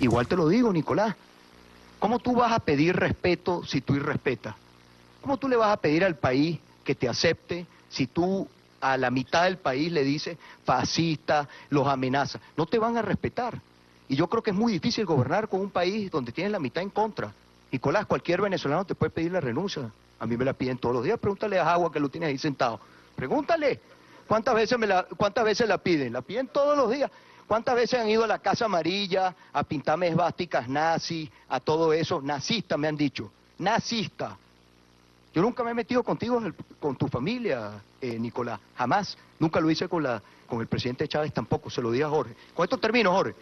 Igual te lo digo, Nicolás. ¿Cómo tú vas a pedir respeto si tú irrespetas? ¿Cómo tú le vas a pedir al país que te acepte si tú a la mitad del país le dices fascista, los amenazas? No te van a respetar. Y yo creo que es muy difícil gobernar con un país donde tienes la mitad en contra. Nicolás, cualquier venezolano te puede pedir la renuncia. A mí me la piden todos los días. Pregúntale a Agua, que lo tienes ahí sentado. Pregúntale. ¿Cuántas veces la piden? La piden todos los días. ¿Cuántas veces han ido a la Casa Amarilla a pintarme esvásticas nazis, a todo eso? Nazista me han dicho. Nazista. Yo nunca me he metido contigo, con tu familia, Nicolás. Jamás. Nunca lo hice con el presidente Chávez tampoco. Se lo dije a Jorge. Con esto termino, Jorge.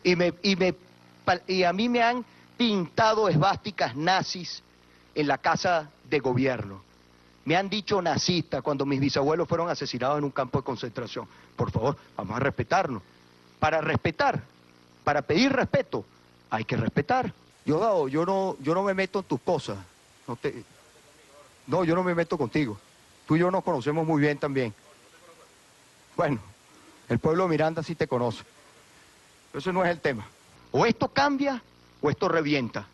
Y a mí me han pintado esvásticas nazis en la casa de gobierno. Me han dicho nazista cuando mis bisabuelos fueron asesinados en un campo de concentración. Por favor, vamos a respetarnos. Para respetar, para pedir respeto, hay que respetar. Yo no me meto en tus cosas. No, yo no me meto contigo. Tú y yo nos conocemos muy bien también. Bueno, el pueblo de Miranda sí te conoce. Pero ese no es el tema. O esto cambia o esto revienta.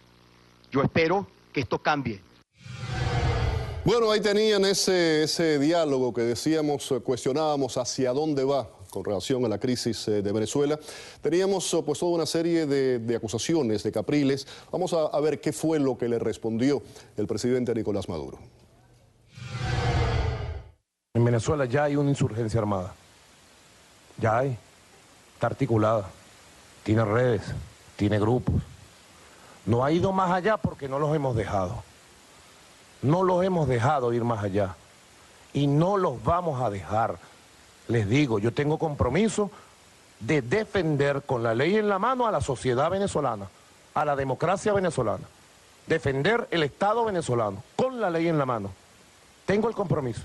Yo espero que esto cambie. Bueno, ahí tenían ese diálogo que decíamos, cuestionábamos hacia dónde va con relación a la crisis de Venezuela. Teníamos pues toda una serie de acusaciones, de capriles. Vamos a ver qué fue lo que le respondió el presidente Nicolás Maduro. En Venezuela ya hay una insurgencia armada. Ya hay. Está articulada. Tiene redes, tiene grupos. No ha ido más allá porque no los hemos dejado. No los hemos dejado ir más allá. Y no los vamos a dejar. Les digo, yo tengo compromiso de defender con la ley en la mano a la sociedad venezolana, a la democracia venezolana. Defender el Estado venezolano con la ley en la mano. Tengo el compromiso.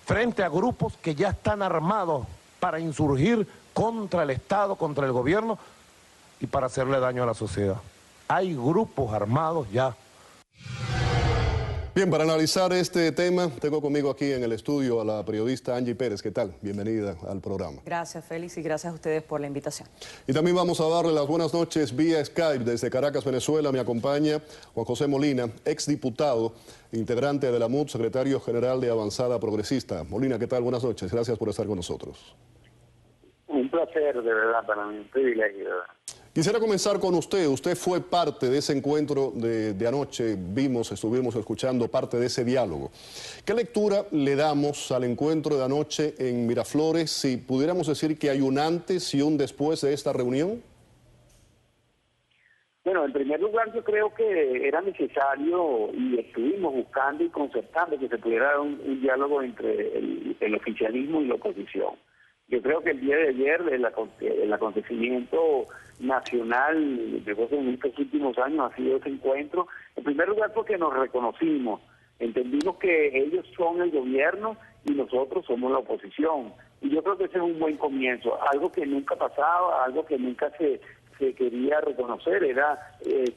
Frente a grupos que ya están armados para insurgir contra el Estado, contra el gobierno y para hacerle daño a la sociedad. Hay grupos armados ya. Bien, para analizar este tema, tengo conmigo aquí en el estudio a la periodista Angie Pérez. ¿Qué tal? Bienvenida al programa. Gracias, Félix, y gracias a ustedes por la invitación. Y también vamos a darle las buenas noches vía Skype desde Caracas, Venezuela. Me acompaña Juan José Molina, exdiputado, integrante de la MUD, secretario general de Avanzada Progresista. Molina, ¿qué tal? Buenas noches. Gracias por estar con nosotros. Un placer, de verdad, para mí, un privilegio. Quisiera comenzar con usted. Usted fue parte de ese encuentro de anoche. Estuvimos escuchando parte de ese diálogo. ¿Qué lectura le damos al encuentro de anoche en Miraflores? Si pudiéramos decir que hay un antes y un después de esta reunión. Bueno, en primer lugar, yo creo que era necesario y estuvimos buscando y concertando que se pudiera dar un diálogo entre el oficialismo y la oposición. Yo creo que el día de ayer, el acontecimiento nacional en estos últimos años ha sido ese encuentro, en primer lugar porque nos reconocimos, entendimos que ellos son el gobierno y nosotros somos la oposición. Y yo creo que ese es un buen comienzo, algo que nunca pasaba, algo que nunca se quería reconocer, era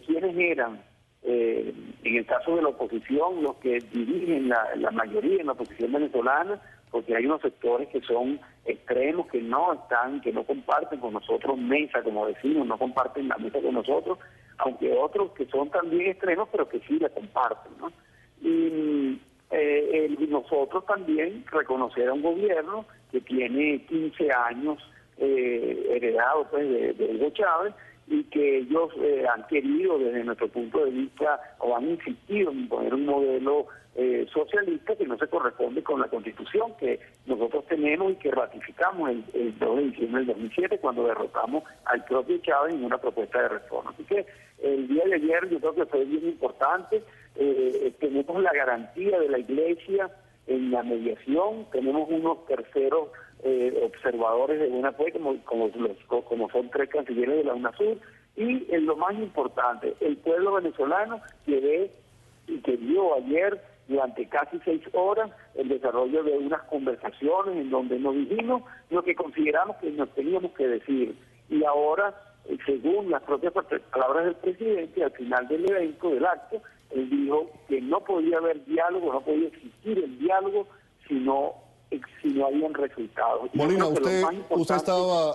quiénes eran, en el caso de la oposición, los que dirigen la mayoría en la oposición venezolana, porque hay unos sectores que son extremos, que no comparten con nosotros mesa, como decimos, no comparten la mesa con nosotros, aunque otros que son también extremos, pero que sí la comparten, ¿no? Y nosotros también reconocer a un gobierno que tiene 15 años heredado pues de Hugo Chávez, y que ellos han querido desde nuestro punto de vista o han insistido en poner un modelo socialista que no se corresponde con la Constitución que nosotros tenemos y que ratificamos el 2 de diciembre del 2007 cuando derrotamos al propio Chávez en una propuesta de reforma. Así que el día de ayer yo creo que fue bien importante. Tenemos la garantía de la Iglesia en la mediación, tenemos unos terceros observadores de UNAPUE como son 3 cancilleres de la UNASUR, y en lo más importante, el pueblo venezolano que ve y que vio ayer durante casi 6 horas el desarrollo de unas conversaciones en donde nos dijimos lo que consideramos que nos teníamos que decir. Y ahora, según las propias palabras del presidente, al final del evento, del acto, él dijo que no podía haber diálogo, no podía existir el diálogo si no si no habían resultados. Molina, usted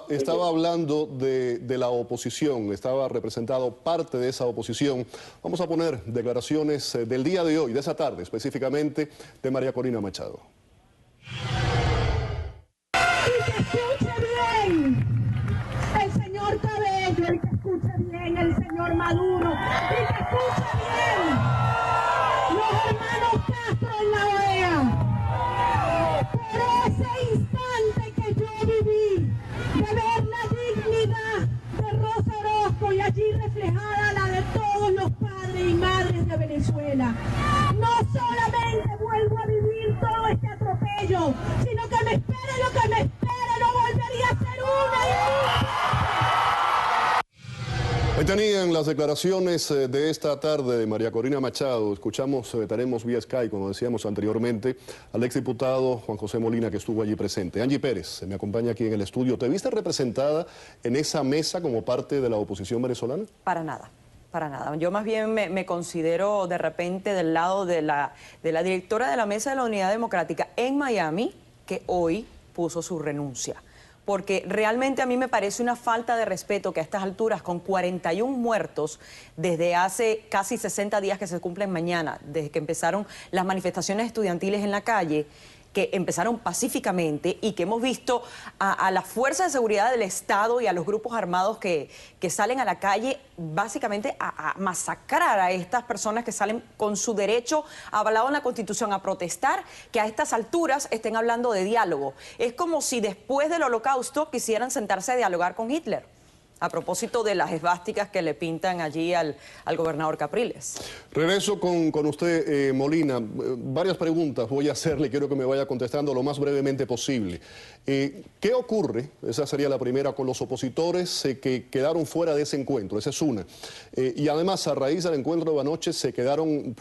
estaba hablando de la oposición, estaba representado parte de esa oposición. Vamos a poner declaraciones del día de hoy, de esa tarde específicamente, de María Corina Machado. Y que escuche bien el señor Cabello, y que escuche bien el señor Maduro, y que escuche bien los hermanos Castro en la OEA. Por ese instante que yo viví, de ver la dignidad de Rosa Orozco y allí reflejada la de todos los padres y madres de Venezuela. No solamente vuelvo a vivir todo este atropello, sino que me espere lo que me espere, no volvería a ser una y Ahí tenían las declaraciones de esta tarde de María Corina Machado. Escuchamos, tenemos vía Skype, como decíamos anteriormente, al exdiputado Juan José Molina, que estuvo allí presente. Angie Pérez me acompaña aquí en el estudio. ¿Te viste representada en esa mesa como parte de la oposición venezolana? Para nada. Para nada. Yo más bien me considero de repente del lado de la directora de la Mesa de la Unidad Democrática en Miami, que hoy puso su renuncia. Porque realmente a mí me parece una falta de respeto que a estas alturas, con 41 muertos desde hace casi 60 días que se cumplen mañana, desde que empezaron las manifestaciones estudiantiles en la calle, que empezaron pacíficamente y que hemos visto a las fuerzas de seguridad del Estado y a los grupos armados que salen a la calle básicamente a masacrar a estas personas que salen con su derecho avalado en la Constitución a protestar, que a estas alturas estén hablando de diálogo. Es como si después del Holocausto quisieran sentarse a dialogar con Hitler. A propósito de las esvásticas que le pintan allí al gobernador Capriles. Regreso con usted, Molina. Varias preguntas voy a hacerle, quiero que me vaya contestando lo más brevemente posible. ¿Qué ocurre? Esa sería la primera, con los opositores que quedaron fuera de ese encuentro. Esa es una. Y además, a raíz del encuentro de anoche, se quedaron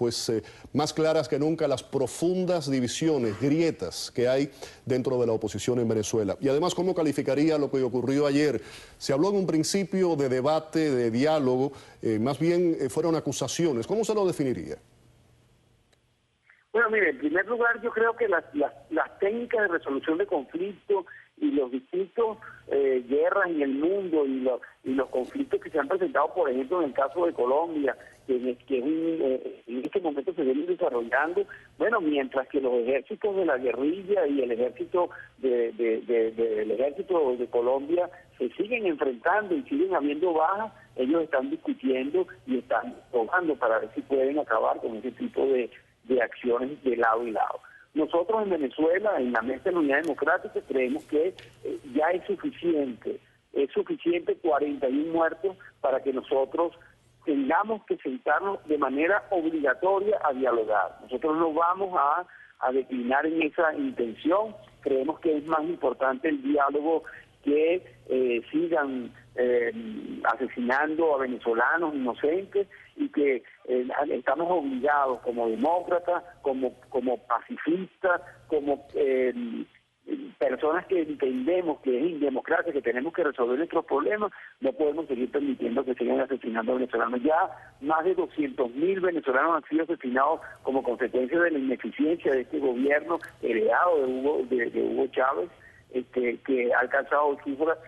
más claras que nunca las profundas divisiones, grietas que hay dentro de la oposición en Venezuela. Y además, ¿cómo calificaría lo que ocurrió ayer? Se habló en un principio de debate, de diálogo, más bien fueron acusaciones. ¿Cómo se lo definiría? Bueno, mire, en primer lugar, yo creo que las técnicas de resolución de conflictos y los distintos guerras en el mundo y los conflictos que se han presentado, por ejemplo, en el caso de Colombia, que en este momento se vienen desarrollando, bueno, mientras que los ejércitos de la guerrilla y el ejército de Colombia se siguen enfrentando y siguen habiendo bajas, ellos están discutiendo y están trabajando para ver si pueden acabar con ese tipo de acciones de lado y lado. Nosotros en Venezuela, en la Mesa de la Unidad Democrática, creemos que ya es suficiente 41 muertos para que nosotros tengamos que sentarnos de manera obligatoria a dialogar. Nosotros no vamos a declinar en esa intención, creemos que es más importante el diálogo que sigan asesinando a venezolanos inocentes y que estamos obligados como demócratas, como pacifistas, como personas que entendemos que es indemocracia, que tenemos que resolver nuestros problemas, no podemos seguir permitiendo que sigan asesinando a venezolanos. Ya más de 200.000 venezolanos han sido asesinados como consecuencia de la ineficiencia de este gobierno heredado de Hugo Chávez, que ha alcanzado cifras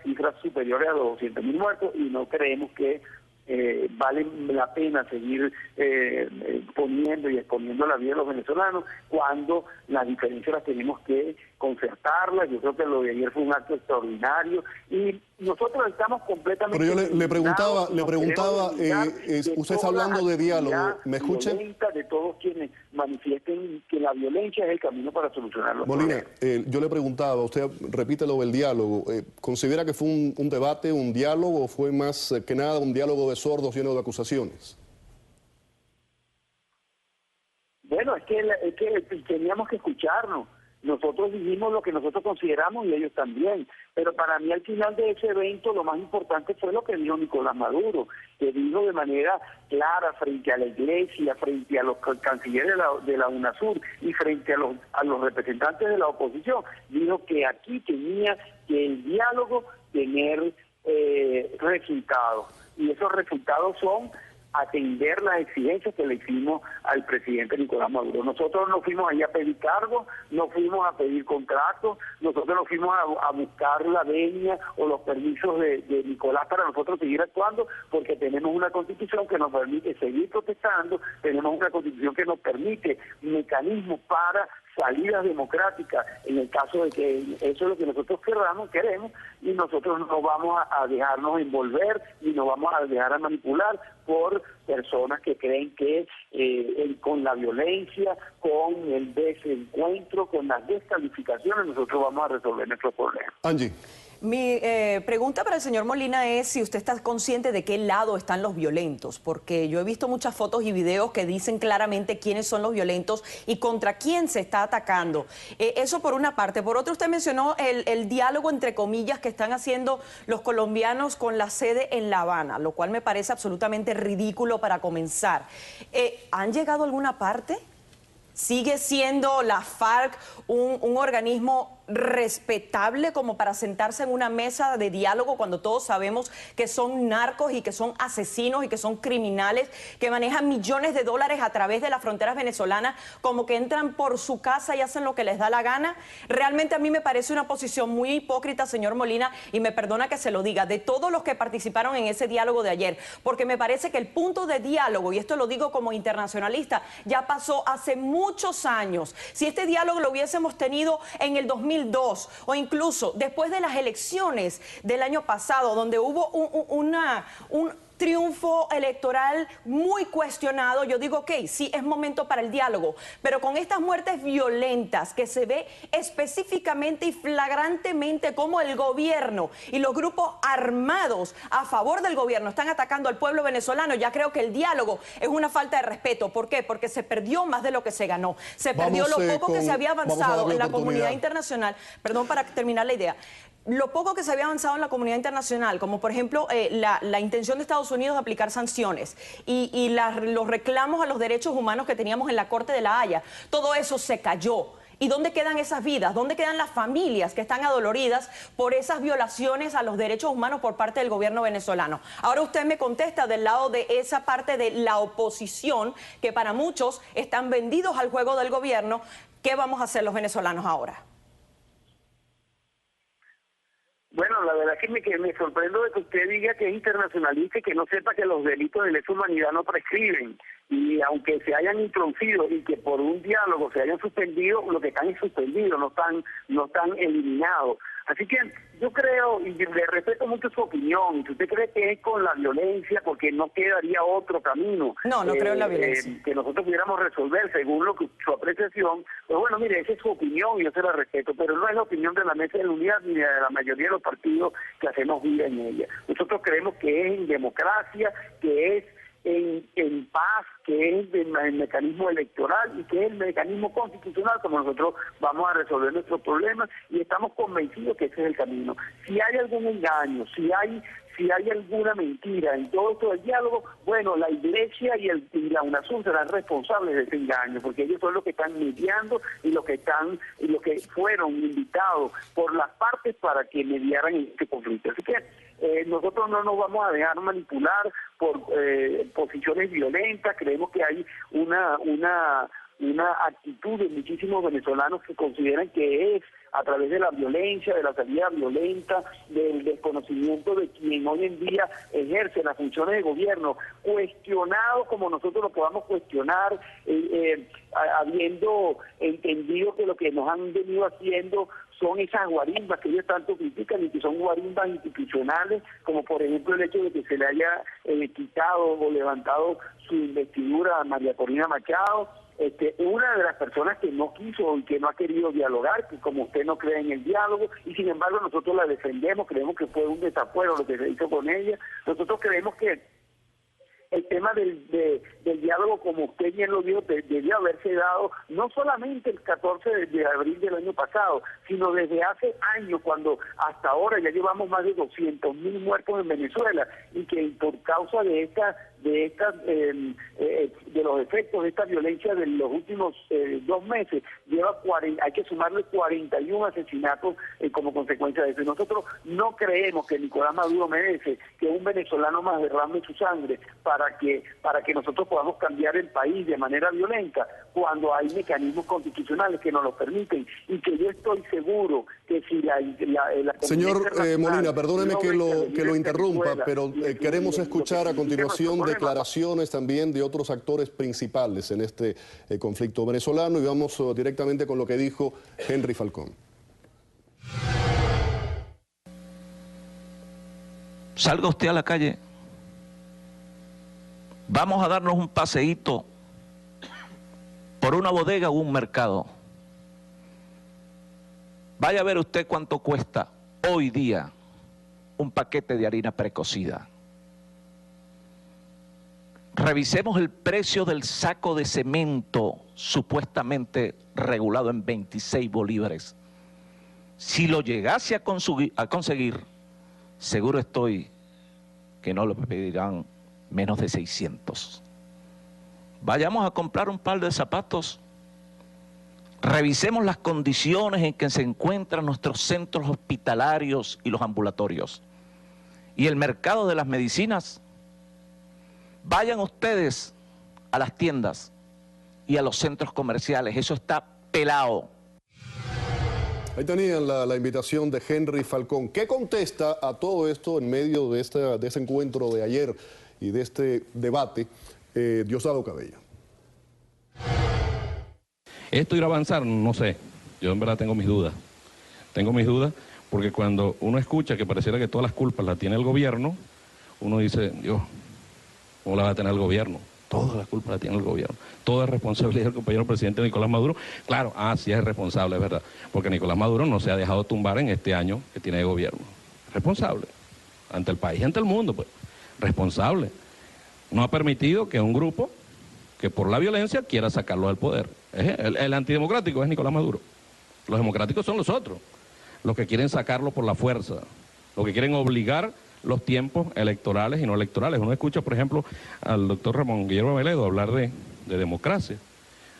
superiores a los 200.000 muertos, y no creemos que vale la pena seguir poniendo y exponiendo la vida de los venezolanos cuando las diferencias las tenemos que concertarlas. Yo creo que lo de ayer fue un acto extraordinario y nosotros estamos completamente... Pero yo le preguntaba, usted está hablando de diálogo, ¿me escucha? De todos quienes manifiesten que la violencia es el camino para solucionar los Molina, problemas. yo le preguntaba, usted repite lo del diálogo, ¿considera que fue un debate, un diálogo, o fue más que nada un diálogo de sordos lleno de acusaciones? Bueno, es que teníamos que escucharnos. Nosotros dijimos lo que nosotros consideramos y ellos también. Pero para mí al final de ese evento lo más importante fue lo que dijo Nicolás Maduro, que dijo de manera clara frente a la Iglesia, frente a los cancilleres de la UNASUR y frente a los representantes de la oposición. Dijo que aquí tenía que el diálogo tener resultados. Y esos resultados son atender las exigencias que le hicimos al presidente Nicolás Maduro. Nosotros no fuimos ahí a pedir cargos, no fuimos a pedir contratos, nosotros no fuimos a buscar la venia o los permisos de Nicolás para nosotros seguir actuando, porque tenemos una constitución que nos permite seguir protestando, tenemos una constitución que nos permite mecanismos para salidas democráticas en el caso de que eso es lo que nosotros queremos, y nosotros no vamos a dejarnos envolver y no vamos a dejar a manipular por personas que creen que con la violencia, con el desencuentro, con las descalificaciones, nosotros vamos a resolver nuestros problemas. Angie. Mi pregunta para el señor Molina es si usted está consciente de qué lado están los violentos, porque yo he visto muchas fotos y videos que dicen claramente quiénes son los violentos y contra quién se está atacando. Eso por una parte. Por otra, usted mencionó el diálogo, entre comillas, que están haciendo los colombianos con la sede en La Habana, lo cual me parece absolutamente ridículo para comenzar. ¿Han llegado a alguna parte? ¿Sigue siendo la FARC un organismo respetable como para sentarse en una mesa de diálogo cuando todos sabemos que son narcos y que son asesinos y que son criminales que manejan millones de dólares a través de las fronteras venezolanas, como que entran por su casa y hacen lo que les da la gana? Realmente a mí me parece una posición muy hipócrita, señor Molina, y me perdona que se lo diga, de todos los que participaron en ese diálogo de ayer, porque me parece que el punto de diálogo, y esto lo digo como internacionalista, ya pasó hace muchos años. Si este diálogo lo hubiésemos tenido en el 2002 o incluso después de las elecciones del año pasado, donde hubo un triunfo electoral muy cuestionado, yo digo, ok, sí, es momento para el diálogo, pero con estas muertes violentas que se ve específicamente y flagrantemente cómo el gobierno y los grupos armados a favor del gobierno están atacando al pueblo venezolano, ya creo que el diálogo es una falta de respeto. ¿Por qué? Porque se perdió más de lo que se ganó. Se perdió lo poco que se había avanzado en la comunidad internacional. Perdón, para terminar la idea. Lo poco que se había avanzado en la comunidad internacional, como por ejemplo la intención de Estados Unidos de aplicar sanciones y los reclamos a los derechos humanos que teníamos en la Corte de la Haya, todo eso se cayó. ¿Y dónde quedan esas vidas? ¿Dónde quedan las familias que están adoloridas por esas violaciones a los derechos humanos por parte del gobierno venezolano? Ahora usted me contesta del lado de esa parte de la oposición, que para muchos están vendidos al juego del gobierno. ¿Qué vamos a hacer los venezolanos ahora? Bueno, la verdad es que me sorprendo de que usted diga que es internacionalista y que no sepa que los delitos de lesa humanidad no prescriben. Y aunque se hayan introducido y que por un diálogo se hayan suspendido, lo que están es suspendido, no están eliminados. Así que yo creo, y le respeto mucho su opinión, si usted cree que es con la violencia, porque no quedaría otro camino. No creo en la violencia. Que nosotros pudiéramos resolver según lo que su apreciación. Pues bueno, mire, esa es su opinión y yo se la respeto, pero no es la opinión de la Mesa de la Unidad ni de la mayoría de los partidos que hacemos vida en ella. Nosotros creemos que es en democracia, que es en paz, que es el mecanismo electoral y que es el mecanismo constitucional como nosotros vamos a resolver nuestros problemas, y estamos convencidos que ese es el camino. Si hay algún engaño, si hay alguna mentira en todo esto del diálogo, bueno, la Iglesia y la UNASUR serán responsables de ese engaño, porque ellos son los que están mediando y los que fueron invitados por las partes para que mediaran este conflicto. Así que nosotros no nos vamos a dejar manipular por posiciones violentas. Creemos que hay una actitud de muchísimos venezolanos que consideran que es a través de la violencia, de la salida violenta, del desconocimiento de quien hoy en día ejerce las funciones de gobierno, cuestionado como nosotros lo podamos cuestionar, habiendo entendido que lo que nos han venido haciendo son esas guarimbas que ellos tanto critican y que son guarimbas institucionales, como por ejemplo el hecho de que se le haya quitado o levantado su investidura a María Corina Machado, una de las personas que no quiso y que no ha querido dialogar, que como usted no cree en el diálogo, y sin embargo nosotros la defendemos, creemos que fue un desafuero lo que se hizo con ella. Nosotros creemos que el tema del diálogo, como usted bien lo dijo, debió haberse dado no solamente el 14 de abril del año pasado, sino desde hace años, cuando hasta ahora ya llevamos más de 200.000 muertos en Venezuela, y que por causa de los efectos de esta violencia de los últimos 2 meses, hay que sumarle 41 asesinatos como consecuencia de eso. Nosotros no creemos que Nicolás Maduro merece que un venezolano más derrame su sangre para para que nosotros podamos cambiar el país de manera violenta, cuando hay mecanismos constitucionales que nos lo permiten, y que yo estoy seguro que si la Señor Molina, perdóneme que lo interrumpa, pero queremos escuchar a continuación declaraciones también de otros actores principales en este conflicto venezolano, y vamos directamente con lo que dijo Henry Falcón. Salga usted a la calle, vamos a darnos un paseíto por una bodega o un mercado. Vaya a ver usted cuánto cuesta hoy día un paquete de harina precocida. Revisemos el precio del saco de cemento supuestamente regulado en 26 bolívares. Si lo llegase a conseguir, seguro estoy que no lo pedirán menos de 600. Vayamos a comprar un par de zapatos. Revisemos las condiciones en que se encuentran nuestros centros hospitalarios y los ambulatorios. Y el mercado de las medicinas. Vayan ustedes a las tiendas y a los centros comerciales. Eso está pelado. Ahí tenían la invitación de Henry Falcón. ¿Qué contesta a todo esto en medio de ese encuentro de ayer y de este debate Diosdado Cabello? ¿Esto irá a avanzar? No sé. Yo en verdad tengo mis dudas. Tengo mis dudas porque cuando uno escucha que pareciera que todas las culpas las tiene el gobierno, uno dice, Dios, ¿cómo la va a tener el gobierno? Todas las culpas las tiene el gobierno. Toda es responsabilidad del compañero presidente Nicolás Maduro. Claro, sí es responsable, es verdad. Porque Nicolás Maduro no se ha dejado tumbar en este año que tiene de gobierno. Responsable. Ante el país y ante el mundo, pues. Responsable. No ha permitido que un grupo que por la violencia quiera sacarlo del poder. El antidemocrático es Nicolás Maduro. Los democráticos son los otros. Los que quieren sacarlo por la fuerza. Los que quieren obligar los tiempos electorales y no electorales. Uno escucha, por ejemplo, al doctor Ramón Guillermo Veledo hablar de democracia.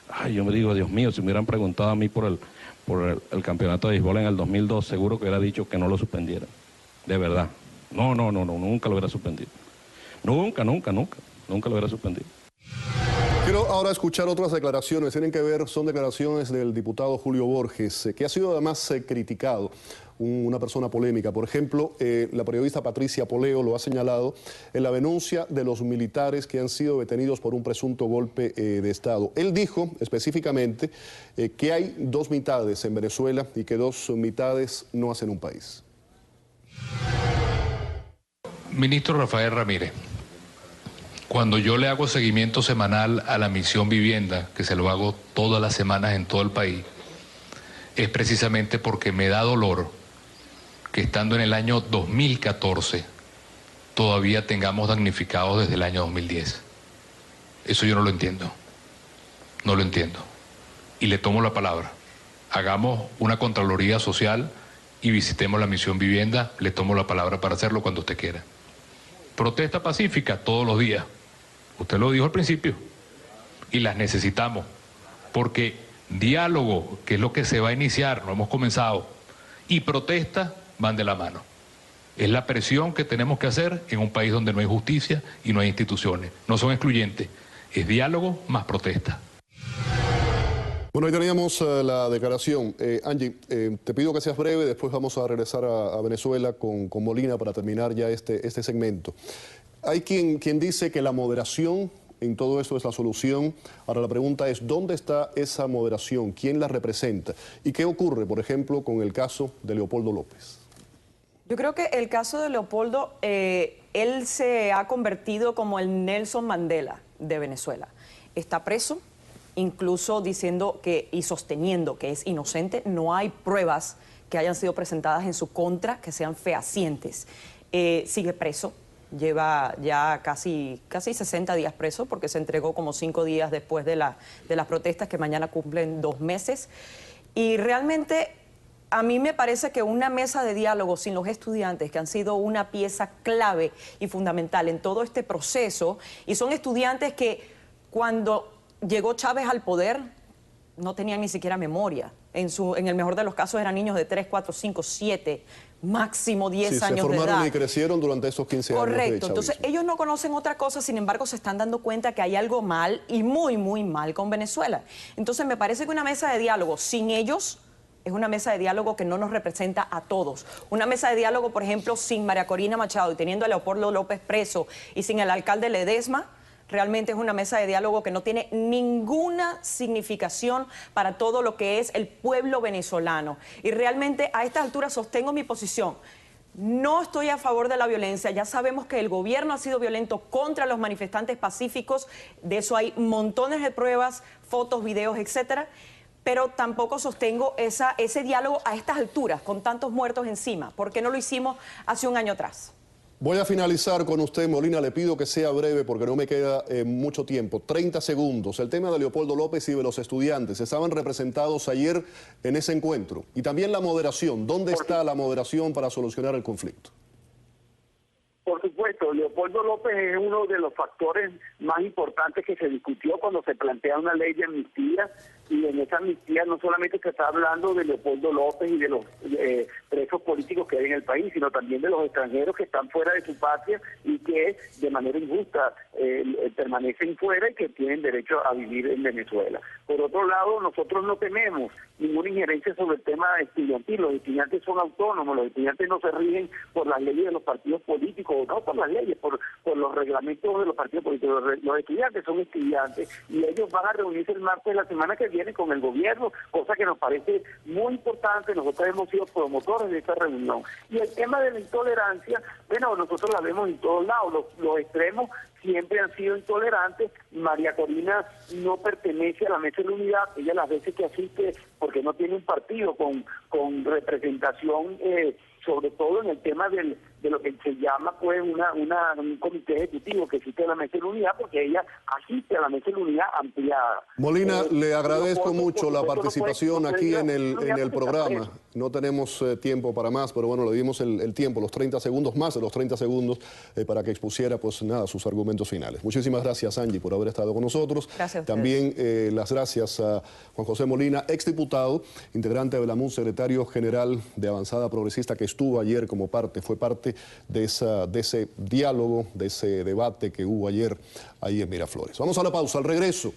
Ay, yo me digo, Dios mío, si me hubieran preguntado a mí por el campeonato de béisbol en el 2002, seguro que hubiera dicho que no lo suspendiera. De verdad. No, nunca lo hubiera suspendido. Nunca lo hubiera suspendido. Quiero ahora escuchar otras declaraciones, son declaraciones del diputado Julio Borges, que ha sido además criticado, una persona polémica. Por ejemplo, la periodista Patricia Poleo lo ha señalado en la denuncia de los militares que han sido detenidos por un presunto golpe de Estado. Él dijo específicamente que hay dos mitades en Venezuela y que dos mitades no hacen un país. Ministro Rafael Ramírez, cuando yo le hago seguimiento semanal a la misión vivienda, que se lo hago todas las semanas en todo el país, es precisamente porque me da dolor que estando en el año 2014 todavía tengamos damnificados desde el año 2010. Eso yo no lo entiendo. No lo entiendo. Y le tomo la palabra. Hagamos una Contraloría Social y visitemos la misión vivienda. Le tomo la palabra para hacerlo cuando usted quiera. Protesta pacífica todos los días. Usted lo dijo al principio. Y las necesitamos. Porque diálogo, que es lo que se va a iniciar, no hemos comenzado, y protesta van de la mano. Es la presión que tenemos que hacer en un país donde no hay justicia y no hay instituciones. No son excluyentes. Es diálogo más protesta. Bueno, ahí teníamos la declaración. Angie, te pido que seas breve, después vamos a regresar a Venezuela con Molina para terminar ya este segmento. Hay quien dice que la moderación en todo esto es la solución. Ahora la pregunta es, ¿dónde está esa moderación? ¿Quién la representa? ¿Y qué ocurre, por ejemplo, con el caso de Leopoldo López? Yo creo que el caso de Leopoldo, él se ha convertido como el Nelson Mandela de Venezuela. Está preso, incluso diciendo que y sosteniendo que es inocente. No hay pruebas que hayan sido presentadas en su contra que sean fehacientes. Sigue preso, lleva ya casi 60 días preso porque se entregó como 5 días después de las protestas que mañana cumplen 2 meses. Y realmente a mí me parece que una mesa de diálogo sin los estudiantes, que han sido una pieza clave y fundamental en todo este proceso, y son estudiantes que cuando llegó Chávez al poder no tenían ni siquiera memoria. En el mejor de los casos eran niños de 3, 4, 5, 7, máximo 10 Sí, años de edad. se formaron y crecieron durante esos 15 años. Correcto, entonces ellos no conocen otra cosa, sin embargo se están dando cuenta que hay algo mal y muy, muy mal con Venezuela. Entonces me parece que una mesa de diálogo sin ellos es una mesa de diálogo que no nos representa a todos. Una mesa de diálogo, por ejemplo, sin María Corina Machado y teniendo a Leopoldo López preso y sin el alcalde Ledesma, realmente es una mesa de diálogo que no tiene ninguna significación para todo lo que es el pueblo venezolano. Y realmente a estas alturas sostengo mi posición. No estoy a favor de la violencia. Ya sabemos que el gobierno ha sido violento contra los manifestantes pacíficos. De eso hay montones de pruebas, fotos, videos, etcétera. Pero tampoco sostengo ese diálogo a estas alturas, con tantos muertos encima. ¿Por qué no lo hicimos hace un año atrás? Voy a finalizar con usted, Molina. Le pido que sea breve porque no me queda mucho tiempo. 30 segundos. El tema de Leopoldo López y de los estudiantes estaban representados ayer en ese encuentro. Y también la moderación. ¿Dónde está la moderación para solucionar el conflicto? Por supuesto, Leopoldo López es uno de los factores más importantes que se discutió cuando se plantea una ley de amnistía, y en esa amnistía no solamente se está hablando de Leopoldo López y de los presos políticos que hay en el país, sino también de los extranjeros que están fuera de su patria y que de manera injusta permanecen fuera y que tienen derecho a vivir en Venezuela. Por otro lado, nosotros no tenemos ninguna injerencia sobre el tema estudiantil. Los estudiantes son autónomos, los estudiantes no se rigen por las leyes de los partidos políticos, no por las leyes, por los reglamentos de los partidos políticos. Los estudiantes son estudiantes y ellos van a reunirse el martes de la semana que viene con el gobierno, cosa que nos parece muy importante. Nosotros hemos sido promotores de esta reunión. Y el tema de la intolerancia, bueno, nosotros la vemos en todos lados. Los extremos siempre han sido intolerantes. María Corina no pertenece a la Mesa de la Unidad. Ella las veces que asiste, porque no tiene un partido con representación, sobre todo en el tema de lo que se llama pues un comité ejecutivo que existe en la Mesa de la Unidad, porque ella asiste a la Mesa de la Unidad ampliada. Molina, le agradezco mucho la participación aquí en el programa. No tenemos tiempo para más, pero bueno, le dimos el tiempo, los 30 segundos, más de los 30 segundos, para que expusiera pues nada, sus argumentos finales. Muchísimas gracias, Angie, por haber estado con nosotros. Gracias. También las gracias a Juan José Molina, exdiputado, integrante de la MUN, secretario general de Avanzada Progresista, que estuvo ayer como fue parte de ese diálogo, de ese debate que hubo ayer ahí en Miraflores. Vamos a la pausa, al regreso.